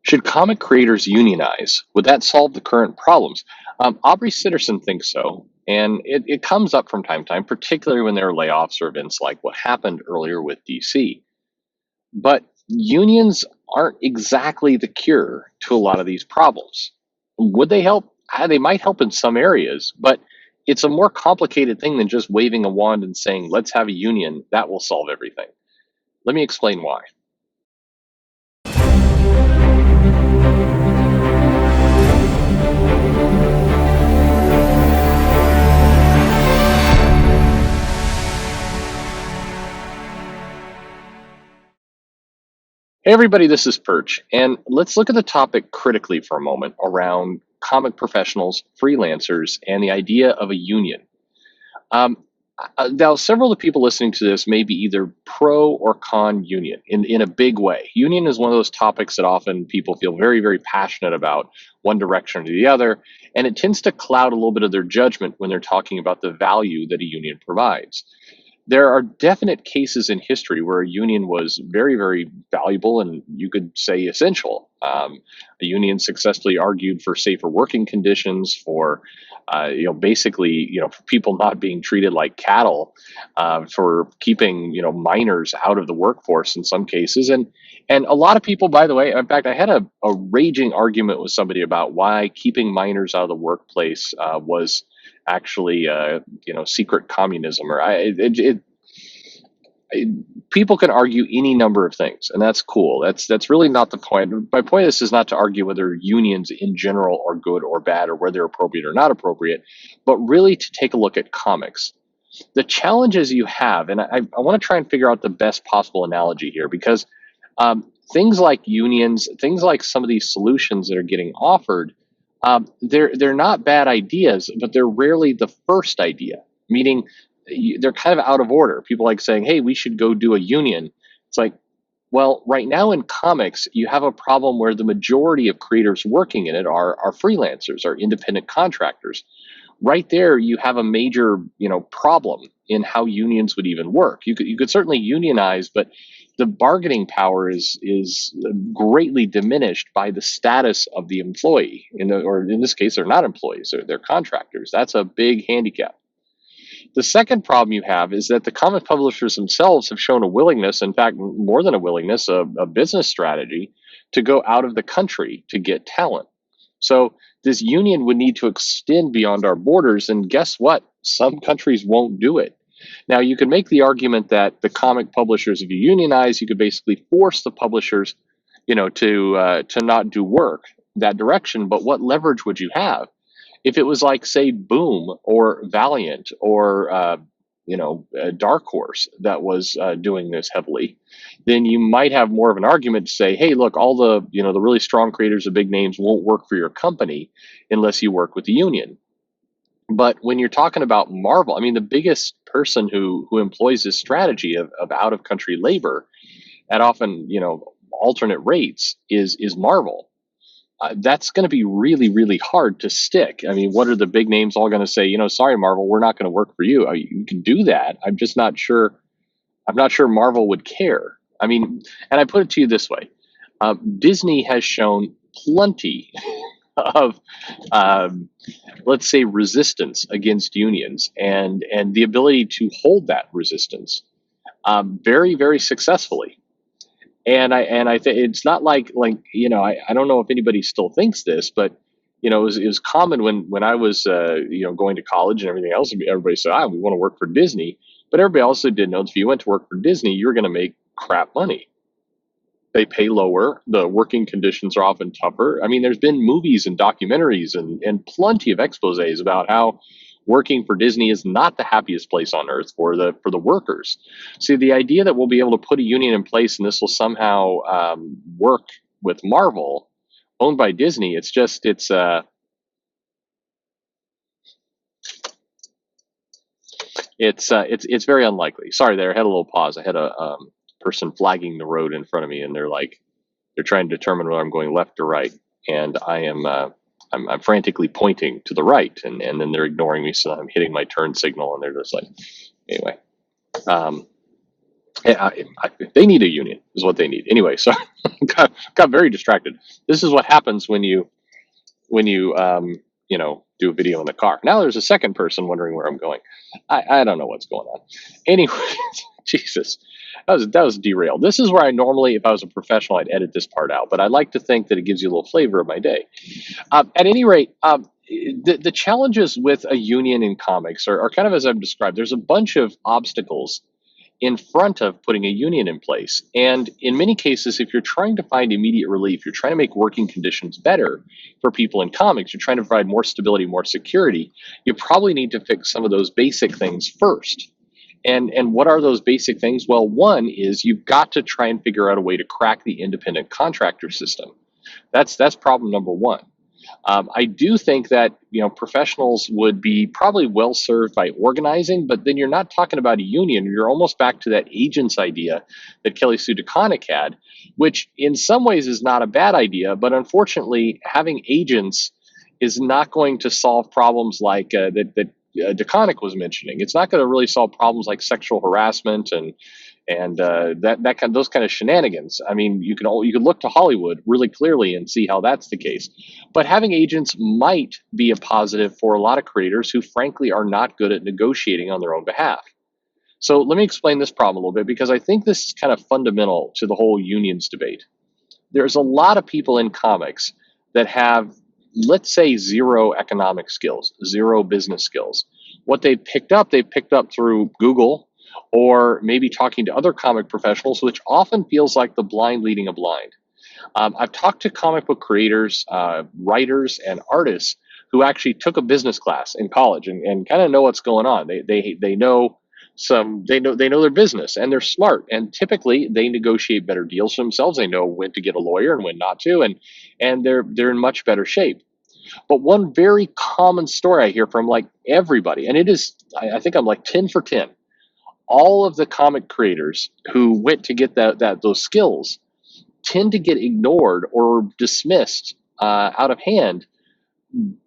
Should comic creators unionize? Would that solve the current problems? Aubrey Sitterson thinks so. And it comes up from time to time, particularly when there are layoffs or events like what happened earlier with DC. But unions aren't exactly the cure to a lot of these problems. Would they help? They might help in some areas, but it's a more complicated thing than just waving a wand and saying, let's have a union. That will solve everything. Let me explain why. Hey, everybody, this is Perch, and let's look at the topic critically for a moment around comic professionals, freelancers, and the idea of a union. Um, Now, several of the people listening to this may be either pro or con union in a big way. Union is one of those topics that often people feel very, very passionate about, one direction or the other, and it tends to cloud a little bit of their judgment when they're talking about the value that a union provides. There are definite cases in history where a union was very, very valuable and you could say essential. A union successfully argued for safer working conditions, for basically, for people not being treated like cattle, for keeping minors out of the workforce in some cases, and a lot of people, by the way, in fact, I had a raging argument with somebody about why keeping minors out of the workplace was actually secret communism or people can argue any number of things, and that's cool. That's really not the point. My point of this is not to argue whether unions in general are good or bad or whether they're appropriate or not appropriate, but really to take a look at comics. The challenges you have, and I want to try and figure out the best possible analogy here, because things like unions, things like some of these solutions that are getting offered, they're not bad ideas, but they're rarely the first idea. Meaning, they're kind of out of order. People like saying, "Hey, we should go do a union." It's like, well, right now in comics, you have a problem where the majority of creators working in it are freelancers, are independent contractors. Right there, you have a major, problem in how unions would even work. You could certainly unionize, but the bargaining power is greatly diminished by the status of the employee. Or in this case, they're not employees; they're contractors. That's a big handicap. The second problem you have is that the comic publishers themselves have shown a willingness, in fact, more than a willingness, a business strategy to go out of the country to get talent. So this union would need to extend beyond our borders, and guess what? Some countries won't do it. Now, you can make the argument that the comic publishers, if you unionize, you could basically force the publishers, to not do work that direction. But what leverage would you have? If it was like, say, Boom or Valiant or Dark Horse that was doing this heavily, then you might have more of an argument to say, hey, look, all the really strong creators, the big names, won't work for your company unless you work with the union. But when you're talking about Marvel, I mean, the biggest person who employs this strategy of out of country labor at often alternate rates is Marvel. That's going to be really, really hard to stick. I mean, what are the big names all going to say? Sorry, Marvel, we're not going to work for you. You can do that. I'm just not sure. I'm not sure Marvel would care. I mean, and I put it to you this way: Disney has shown plenty of, let's say, resistance against unions, and the ability to hold that resistance very, very successfully. And I think it's not like I don't know if anybody still thinks this, but it was common when I was going to college and everything else. Everybody said, we want to work for Disney, but everybody also did know that if you went to work for Disney, you were going to make crap money. They pay lower. The working conditions are often tougher. I mean, there's been movies and documentaries and plenty of exposés about how working for Disney is not the happiest place on earth for the workers. See, the idea that we'll be able to put a union in place and this will somehow work with Marvel, owned by Disney, it's very unlikely. Sorry, there. I had a little pause. I had a person flagging the road in front of me, and they're trying to determine whether I'm going left or right, and I'm frantically pointing to the right, and then they're ignoring me, so I'm hitting my turn signal, and they're just like, anyway. Um, They need a union, is what they need. Anyway, so got very distracted. This is what happens when you do a video in the car. Now there's a second person wondering where I'm going. I don't know what's going on. Anyway, Jesus, that was derailed. This is where I normally, if I was a professional, I'd edit this part out. But I like to think that it gives you a little flavor of my day. At any rate, the challenges with a union in comics are kind of as I've described. There's a bunch of obstacles in front of putting a union in place. And in many cases, if you're trying to find immediate relief, you're trying to make working conditions better for people in comics, you're trying to provide more stability, more security, you probably need to fix some of those basic things first. And what are those basic things? Well, one is you've got to try and figure out a way to crack the independent contractor system. That's problem number one. I do think that professionals would be probably well served by organizing, but then you're not talking about a union. You're almost back to that agents idea that Kelly Sue DeConnick had, which in some ways is not a bad idea, but unfortunately, having agents is not going to solve problems like that DeConnick was mentioning. It's not going to really solve problems like sexual harassment and that kind those kind of shenanigans. I mean, you can look to Hollywood really clearly and see how that's the case. But having agents might be a positive for a lot of creators who, frankly, are not good at negotiating on their own behalf. So let me explain this problem a little bit because I think this is kind of fundamental to the whole unions debate. There's a lot of people in comics that have, let's say, zero economic skills, zero business skills. What they've picked up through Google or maybe talking to other comic professionals, which often feels like the blind leading a blind. I've talked to comic book creators, writers, and artists who actually took a business class in college and kind of know what's going on. They know they know their business and they're smart and typically they negotiate better deals for themselves. They know when to get a lawyer and when not to, and they're in much better shape. But one very common story I hear from like everybody, and it is I think I'm like 10 for 10. All of the comic creators who went to get those skills tend to get ignored or dismissed out of hand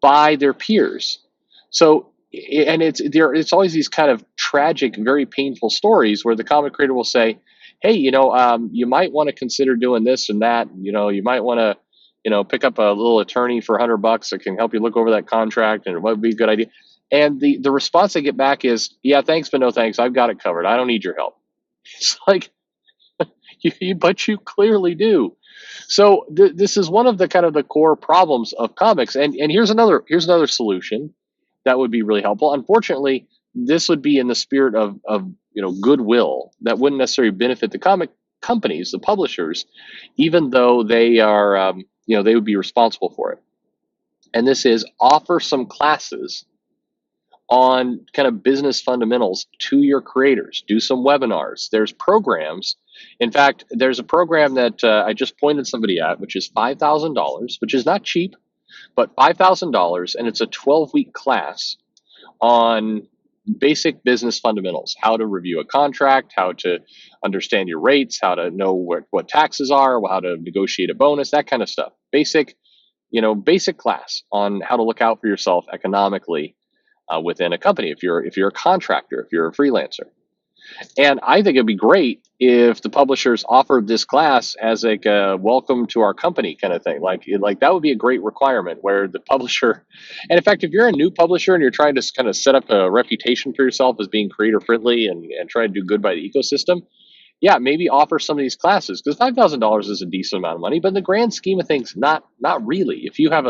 by their peers. So, and it's always these kind of tragic, very painful stories where the comic creator will say, "Hey, you might want to consider doing this and that. You might want to, pick up a little attorney for $100 that can help you look over that contract, and it would be a good idea." And the response I get back is, "Yeah, thanks, but no thanks. I've got it covered. I don't need your help." It's like, but you clearly do. So this is one of the kind of the core problems of comics. And here's another solution that would be really helpful. Unfortunately, this would be in the spirit of goodwill that wouldn't necessarily benefit the comic companies, the publishers, even though they are they would be responsible for it. And this is offer some classes on kind of business fundamentals to your creators. Do some webinars. There's programs. In fact, there's a program that I just pointed somebody at, which is $5,000, which is not cheap, but $5,000, and it's a 12-week class on basic business fundamentals: how to review a contract, how to understand your rates, how to know what taxes are, how to negotiate a bonus, that kind of stuff. Basic class on how to look out for yourself economically within a company, if you're a contractor, if you're a freelancer. And I think it'd be great if the publishers offered this class as like a welcome to our company kind of thing. Like that would be a great requirement where the publisher, and in fact, if you're a new publisher and you're trying to kind of set up a reputation for yourself as being creator friendly and try to do good by the ecosystem, yeah, maybe offer some of these classes because $5,000 is a decent amount of money, but in the grand scheme of things, not really. If you have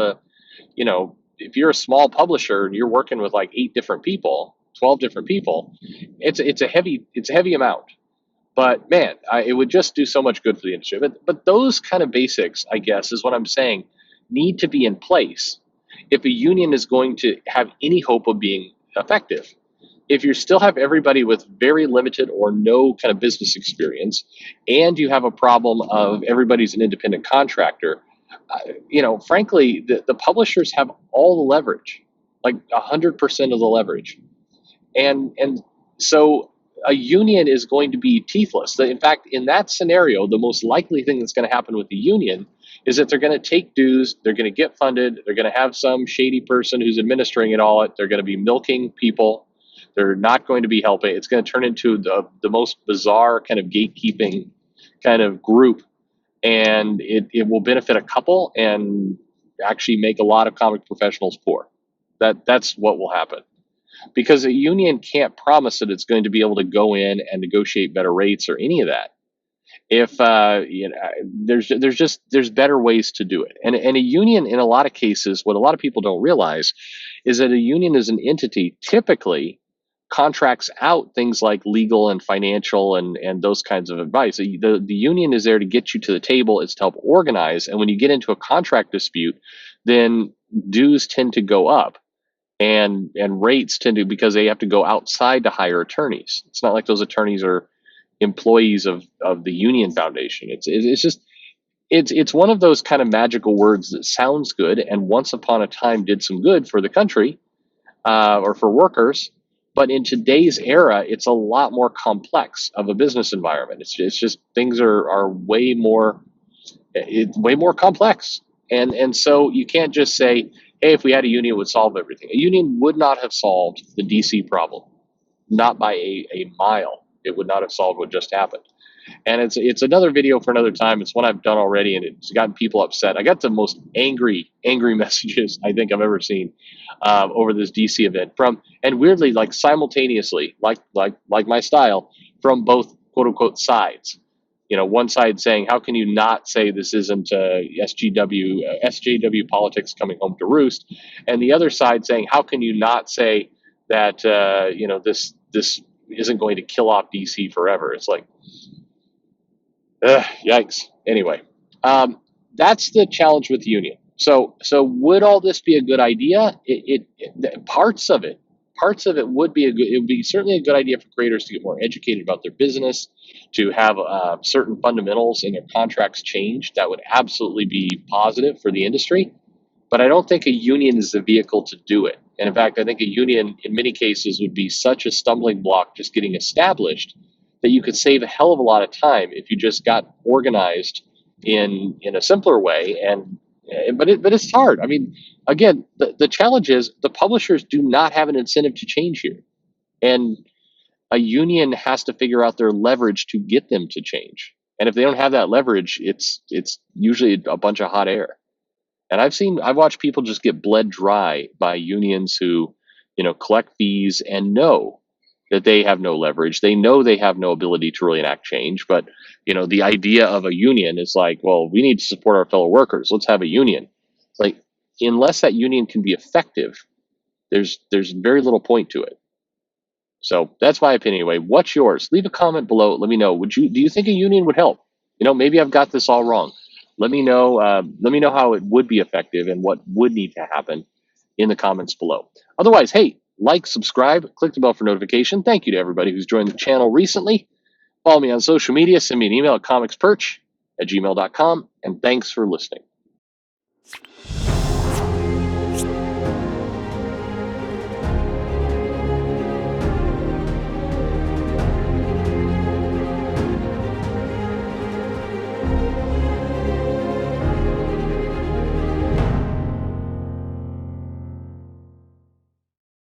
if you're a small publisher and you're working with like 8 different people, 12 different people, it's a heavy amount. But man, it would just do so much good for the industry. But those kind of basics, I guess, is what I'm saying, need to be in place if a union is going to have any hope of being effective. If you still have everybody with very limited or no kind of business experience, and you have a problem of everybody's an independent contractor, frankly, the publishers have all the leverage, like 100% of the leverage. And so a union is going to be teethless. In fact, in that scenario, the most likely thing that's going to happen with the union is that they're going to take dues, they're going to get funded, they're going to have some shady person who's administering it all. They're going to be milking people. They're not going to be helping. It's going to turn into the most bizarre kind of gatekeeping kind of group, and it will benefit a couple and actually make a lot of comic professionals poor. That's what will happen, because a union can't promise that it's going to be able to go in and negotiate better rates or any of that. If there's better ways to do it, and a union in a lot of cases, what a lot of people don't realize is that a union is an entity typically contracts out things like legal and financial and those kinds of advice. The union is there to get you to the table. It's to help organize, and when you get into a contract dispute, then dues tend to go up, and rates tend to, because they have to go outside to hire attorneys. It's not like those attorneys are employees of the union foundation. It's just it's one of those kind of magical words that sounds good and once upon a time did some good for the country, or for workers. But in today's era, it's a lot more complex of a business environment. It's just things are way more complex, and so you can't just say, hey, if we had a union, it would solve everything. A union would not have solved the DC problem, not by a mile. It would not have solved what just happened. And it's another video for another time. It's one I've done already, and it's gotten people upset. I got the most angry messages I think I've ever seen over this DC event, from, and weirdly, like simultaneously, like my style, from both quote unquote sides. One side saying, how can you not say this isn't SJW politics coming home to roost, and the other side saying, how can you not say that this isn't going to kill off DC forever? It's like, yikes. Anyway, that's the challenge with the union. So would all this be a good idea? Parts of it would be it would be certainly a good idea for creators to get more educated about their business, to have certain fundamentals in their contracts changed. That would absolutely be positive for the industry. But I don't think a union is the vehicle to do it. And in fact, I think a union in many cases would be such a stumbling block just getting established, that you could save a hell of a lot of time if you just got organized in a simpler way. But it's hard. I mean, again, the challenge is the publishers do not have an incentive to change here, and a union has to figure out their leverage to get them to change. And if they don't have that leverage, it's usually a bunch of hot air. And I've watched people just get bled dry by unions who, collect fees and know that they have no leverage. They know they have no ability to really enact change. But, the idea of a union is like, well, we need to support our fellow workers. Let's have a union. Like, unless that union can be effective, there's very little point to it. So that's my opinion anyway. What's yours? Leave a comment below. Let me know. Do you think a union would help? Maybe I've got this all wrong. Let me know. Let me know how it would be effective and what would need to happen in the comments below. Otherwise, hey, like, subscribe, click the bell for notification. Thank you to everybody who's joined the channel recently. Follow me on social media. Send me an email at comicsperch@gmail.com. And thanks for listening.